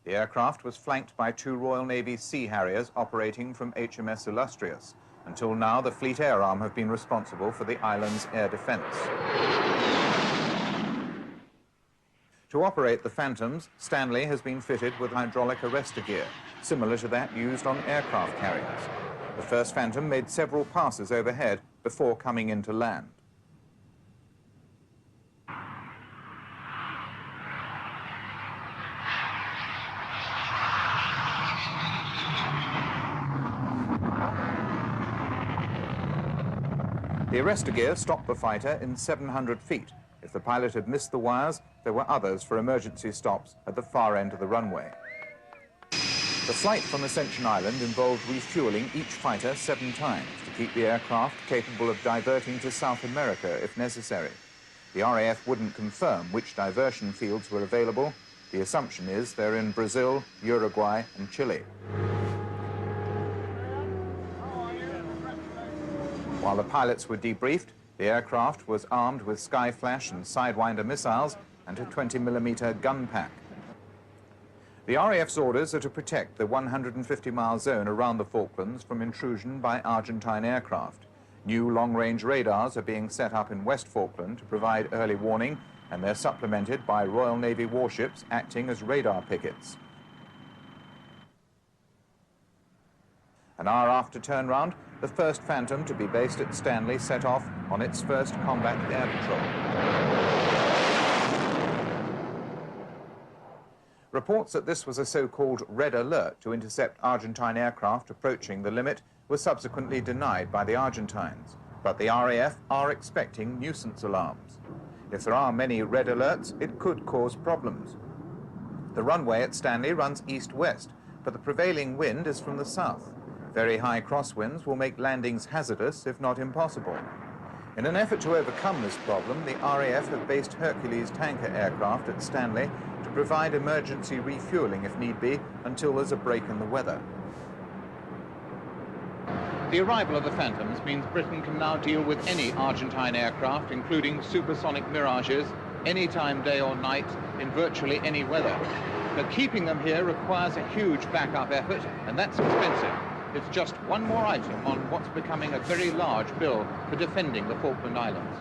The aircraft was flanked by 2 Royal Navy Sea Harriers operating from HMS Illustrious. Until now, the Fleet Air Arm have been responsible for the island's air defence. To operate the Phantoms, Stanley has been fitted with hydraulic arrestor gear, similar to that used on aircraft carriers. The first Phantom made several passes overhead before coming into land. The arrestor gear stopped the fighter in 700 feet. If the pilot had missed the wires, there were others for emergency stops at the far end of the runway. The flight from Ascension Island involved refueling each fighter 7 times to keep the aircraft capable of diverting to South America if necessary. The RAF wouldn't confirm which diversion fields were available. The assumption is they're in Brazil, Uruguay and Chile. While the pilots were debriefed, the aircraft was armed with Skyflash and Sidewinder missiles and a 20mm gun pack. The RAF's orders are to protect the 150-mile zone around the Falklands from intrusion by Argentine aircraft. New long-range radars are being set up in West Falkland to provide early warning, and they're supplemented by Royal Navy warships acting as radar pickets. An hour after turnaround, the first Phantom to be based at Stanley set off on its first combat air patrol. Reports that this was a so-called red alert to intercept Argentine aircraft approaching the limit were subsequently denied by the Argentines, but the RAF are expecting nuisance alarms. If there are many red alerts, it could cause problems. The runway at Stanley runs east-west, but the prevailing wind is from the south. Very high crosswinds will make landings hazardous, if not impossible. In an effort to overcome this problem, the RAF have based Hercules tanker aircraft at Stanley to provide emergency refueling if need be until there's a break in the weather. The arrival of the Phantoms means Britain can now deal with any Argentine aircraft, including supersonic Mirages, any time, day or night, in virtually any weather. But keeping them here requires a huge backup effort, and that's expensive. It's just one more item on what's becoming a very large bill for defending the Falkland Islands.